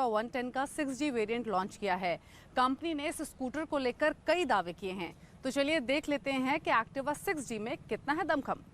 Activa 110 का 6G variant launch किया है। कंपनी ने इस स्कूटर को लेकर कई दावे किए हैं, तो चलिए देख लेते हैं कि Activa 6G में कितना है दमखम।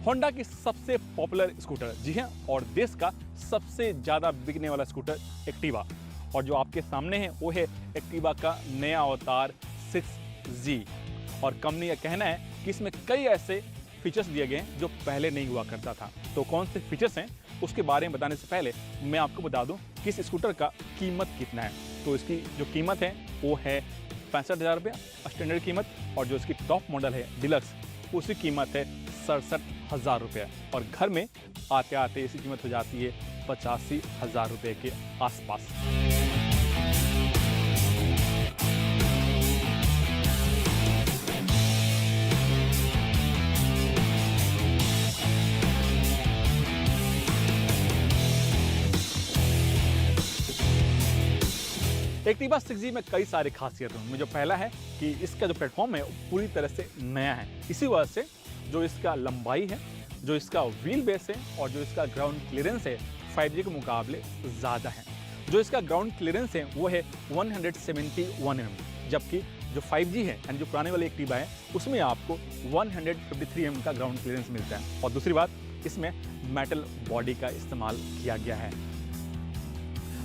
होंडा की सबसे पॉपुलर स्कूटर, जी हाँ, और देश का सबसे ज़्यादा बिकने वाला स्कूटर एक्टिवा। और जो आपके सामने है वो है एक्टिवा का नया अवतार 6G। और कंपनी का कहना है कि इसमें कई ऐसे फीचर्स दिए गए हैं जो पहले नहीं हुआ करता था। तो कौन से फीचर्स हैं उसके बारे में बताने से पहले मैं आपको बता दूं कि इस स्कूटर का कीमत कितना है। तो इसकी जो कीमत है वो है 65,000 रुपया स्टैंडर्ड कीमत, और जो इसकी टॉप मॉडल है डिलक्स, उसकी कीमत है 67,000 रुपये। और घर में आते आते इसकी कीमत हो जाती है 85,000 रुपये के आसपास। एक्टिवा 6G में कई सारे खासियत हैं। उनमें जो पहला है कि इसका जो प्लेटफॉर्म है वो पूरी तरह से नया है। इसी वजह से जो इसका लंबाई है, जो इसका व्हील बेस है और जो इसका ग्राउंड क्लियरेंस है 5G के मुकाबले ज़्यादा है। जो इसका ग्राउंड क्लियरेंस है वो है 171 mm, जबकि जो 5G है यानी जो पुराने वाले एक्टिवा है उसमें आपको 153 mm का ग्राउंड क्लियरेंस मिलता है। और दूसरी बात, इसमें मेटल बॉडी का इस्तेमाल किया गया है।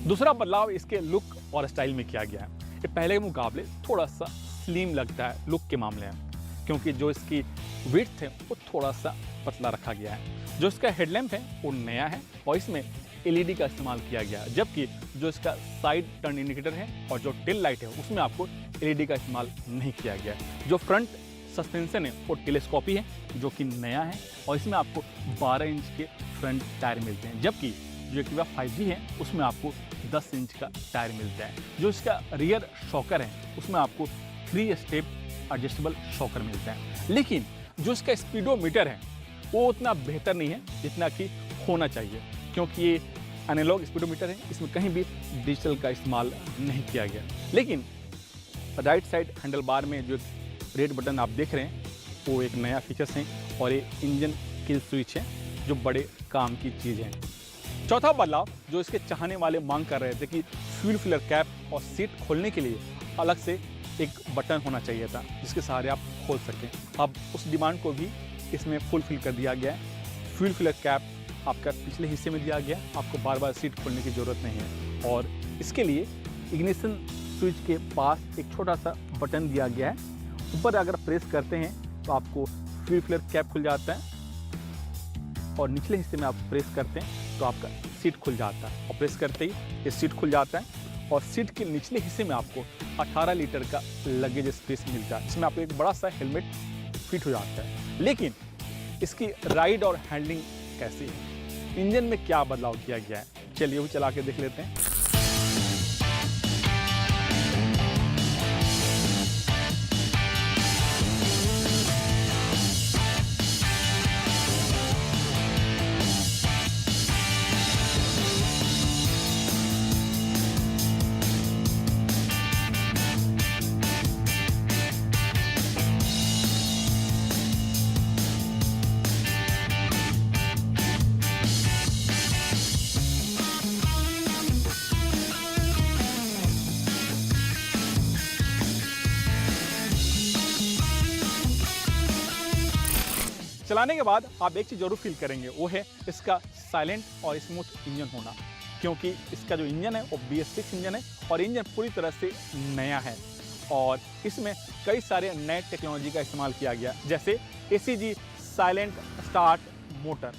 दूसरा बदलाव इसके लुक और स्टाइल में किया गया है। ये पहले के मुकाबले थोड़ा सा स्लिम लगता है लुक के मामले में, क्योंकि जो इसकी विड्थ है वो थोड़ा सा पतला रखा गया है। जो इसका हेडलैम्प है वो नया है और इसमें LED का इस्तेमाल किया गया है, जबकि जो इसका साइड टर्न इंडिकेटर है और जो टेल लाइट है उसमें आपको LED का इस्तेमाल नहीं किया गया है। जो फ्रंट सस्पेंशन है वो टेलीस्कोपी है जो कि नया है, और इसमें आपको 12 इंच के फ्रंट टायर मिलते हैं, जबकि जो एक्टिवा 5G है उसमें आपको 10 इंच का टायर मिलता है। जो इसका रियर शॉकर है उसमें आपको 3 स्टेप एडजस्टेबल शॉकर मिलता है। लेकिन जो इसका स्पीडोमीटर है वो उतना बेहतर नहीं है जितना कि होना चाहिए, क्योंकि ये एनालॉग स्पीडोमीटर है, इसमें कहीं भी डिजिटल का इस्तेमाल नहीं किया गया। लेकिन राइट साइड हैंडल बार में जो रेड बटन आप देख रहे हैं वो एक नया फीचर्स है, और ये इंजन किल स्विच है जो बड़े काम की चीज़ है। चौथा बदलाव जो इसके चाहने वाले मांग कर रहे थे कि फ्यूल फिलर कैप और सीट खोलने के लिए अलग से एक बटन होना चाहिए था जिसके सहारे आप खोल सकें। अब उस डिमांड को भी इसमें फुलफिल कर दिया गया है। फ्यूल फिलर कैप आपका पिछले हिस्से में दिया गया, आपको बार बार सीट खोलने की ज़रूरत नहीं है। और इसके लिए इग्निशन स्विच के पास एक छोटा सा बटन दिया गया है। ऊपर अगर प्रेस करते हैं तो आपको फ्यूल फिलर कैप खुल जाता है, और निचले हिस्से में आप प्रेस करते हैं तो आपका सीट खुल जाता है, और प्रेस करते ही ये सीट खुल जाता है। और सीट के निचले हिस्से में आपको 18 लीटर का लगेज स्पेस मिलता है, इसमें आपको एक बड़ा सा हेलमेट फिट हो जाता है। लेकिन इसकी राइड और हैंडलिंग कैसी है, इंजन में क्या बदलाव किया गया है, चलिए वो चला के देख लेते हैं। चलाने के बाद आप एक चीज़ जरूर फील करेंगे, वो है इसका साइलेंट और स्मूथ इंजन होना, क्योंकि इसका जो इंजन है वो BS6 इंजन है और इंजन पूरी तरह से नया है। और इसमें कई सारे नए टेक्नोलॉजी का इस्तेमाल किया गया, जैसे ACG साइलेंट स्टार्ट मोटर।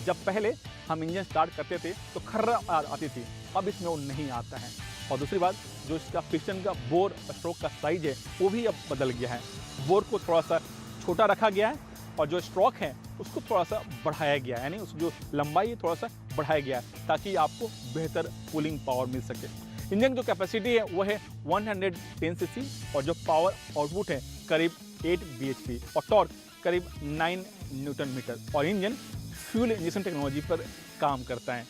जब पहले हम इंजन स्टार्ट करते थे तो खर्रा आती थी, अब इसमें वो नहीं आता है। और दूसरी बात, जो इसका पिस्टन का बोर स्ट्रोक का साइज है वो भी अब बदल गया है। बोर को थोड़ा सा छोटा रखा गया है और जो स्ट्रोक है उसको थोड़ा सा बढ़ाया गया है, यानी उस जो लंबाई है थोड़ा सा बढ़ाया गया है ताकि आपको बेहतर कूलिंग पावर मिल सके। इंजन जो कैपेसिटी है वो है 110 सीसी और जो पावर आउटपुट है करीब 8 bhp और टॉर्क करीब 9 न्यूटन मीटर। और इंजन फ्यूल इंजेक्शन टेक्नोलॉजी पर काम करता है।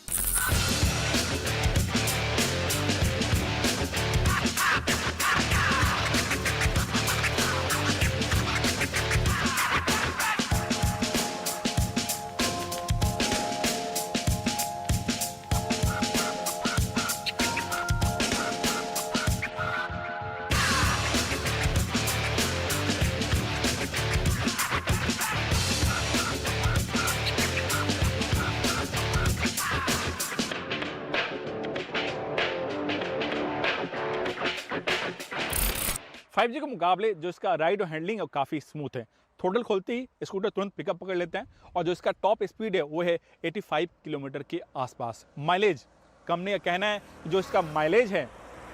फाइव जी के मुकाबले जो इसका राइड और हैंडलिंग है काफ़ी स्मूथ है। थ्रोटल खोलते ही स्कूटर तुरंत पिकअप पकड़ लेते हैं और जो इसका टॉप स्पीड है वो है 85 किलोमीटर के आसपास। माइलेज कंपनी का कहना है जो इसका माइलेज है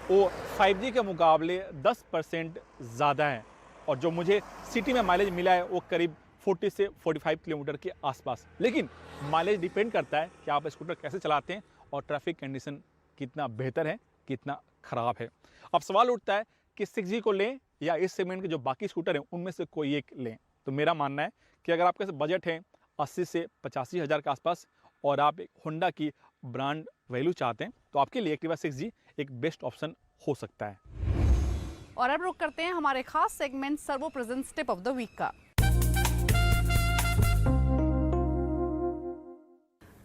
वो 5G के मुकाबले 10% ज़्यादा है और जो मुझे सिटी में माइलेज मिला है वो करीब 40 से 45 किलोमीटर के आसपास। लेकिन माइलेज डिपेंड करता है कि आप स्कूटर कैसे चलाते हैं और ट्रैफिक कंडीशन कितना बेहतर है, कितना ख़राब है। अब सवाल उठता है कि 6G को लें या इस सेगमेंट के जो बाकी स्कूटर हैं उनमें से कोई एक लें। तो मेरा मानना है कि अगर आपके बजट है 80 से 85 हज़ार के आसपास और आप एक होंडा की ब्रांड वैल्यू चाहते हैं तो आपके लिए एक्टिवा 6G एक बेस्ट ऑप्शन हो सकता है। और अब रुक करते हैं हमारे खास segment Servo presents tip of the week का।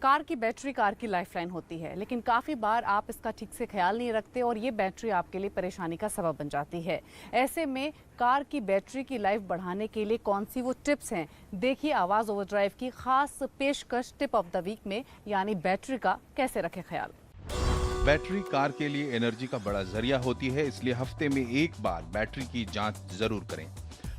कार की बैटरी कार की लाइफलाइन होती है, लेकिन काफ़ी बार आप इसका ठीक से ख्याल नहीं रखते और ये बैटरी आपके लिए परेशानी का सबब बन जाती है। ऐसे में कार की बैटरी की लाइफ बढ़ाने के लिए कौन सी वो टिप्स हैं, देखिए आवाज़ ओवरड्राइव की खास पेशकश टिप ऑफ द वीक में, यानी बैटरी का कैसे रखें ख्याल। बैटरी कार के लिए एनर्जी का बड़ा जरिया होती है, इसलिए हफ्ते में एक बार बैटरी की जांच जरूर करें।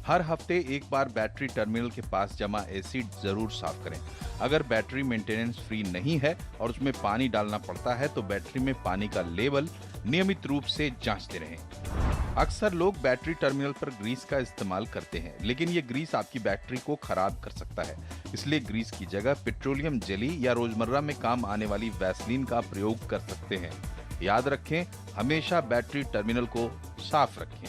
हर हफ्ते एक बार बैटरी टर्मिनल के पास जमा एसिड जरूर साफ करें। अगर बैटरी मेंटेनेंस फ्री नहीं है और उसमें पानी डालना पड़ता है तो बैटरी में पानी का लेवल नियमित रूप से जांचते रहें। अक्सर लोग बैटरी टर्मिनल पर ग्रीस का इस्तेमाल करते हैं, लेकिन ये ग्रीस आपकी बैटरी को खराब कर सकता है। इसलिए ग्रीस की जगह पेट्रोलियम जेली या रोजमर्रा में काम आने वाली वैसलीन का प्रयोग कर सकते हैं। याद रखें, हमेशा बैटरी टर्मिनल को साफ रखें।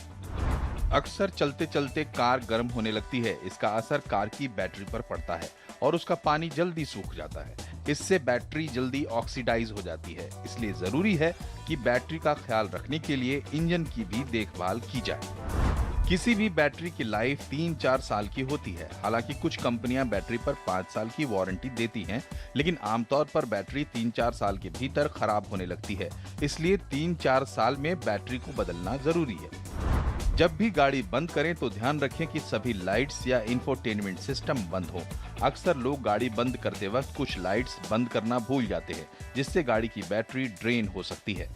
अक्सर चलते चलते कार गर्म होने लगती है। इसका असर कार की बैटरी पर पड़ता है और उसका पानी जल्दी सूख जाता है। इससे बैटरी जल्दी ऑक्सीडाइज हो जाती है। इसलिए जरूरी है कि बैटरी का ख्याल रखने के लिए इंजन की भी देखभाल की जाए। किसी भी बैटरी की लाइफ 3-4 साल की होती है। हालांकि कुछ कंपनियां बैटरी पर 5 साल की वारंटी देती हैं, लेकिन आमतौर पर बैटरी 3-4 साल के भीतर खराब होने लगती है। इसलिए 3-4 साल में बैटरी को बदलना जरूरी है। जब भी गाड़ी बंद करें तो ध्यान रखें कि सभी लाइट्स या इंफोटेनमेंट सिस्टम बंद हो। अक्सर लोग गाड़ी बंद करते वक्त कुछ लाइट्स बंद करना भूल जाते हैं, जिससे गाड़ी की बैटरी ड्रेन हो सकती है।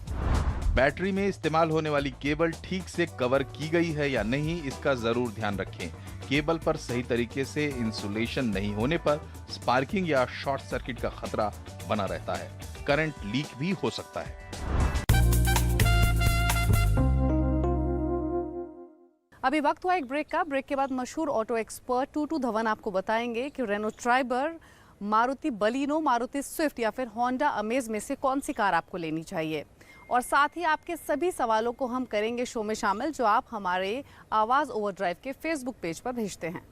बैटरी में इस्तेमाल होने वाली केबल ठीक से कवर की गई है या नहीं, इसका जरूर ध्यान रखें। केबल पर सही तरीके से इंसुलेशन नहीं होने पर स्पार्किंग या शॉर्ट सर्किट का खतरा बना रहता है। करंट लीक भी हो सकता है। अभी वक्त हुआ एक ब्रेक का। ब्रेक के बाद मशहूर ऑटो एक्सपर्ट टूटू धवन आपको बताएंगे कि Renault Triber, Maruti Baleno, Maruti Swift या फिर होंडा अमेज में से कौन सी कार आपको लेनी चाहिए। और साथ ही आपके सभी सवालों को हम करेंगे शो में शामिल, जो आप हमारे आवाज़ ओवरड्राइव के फेसबुक पेज पर भेजते हैं।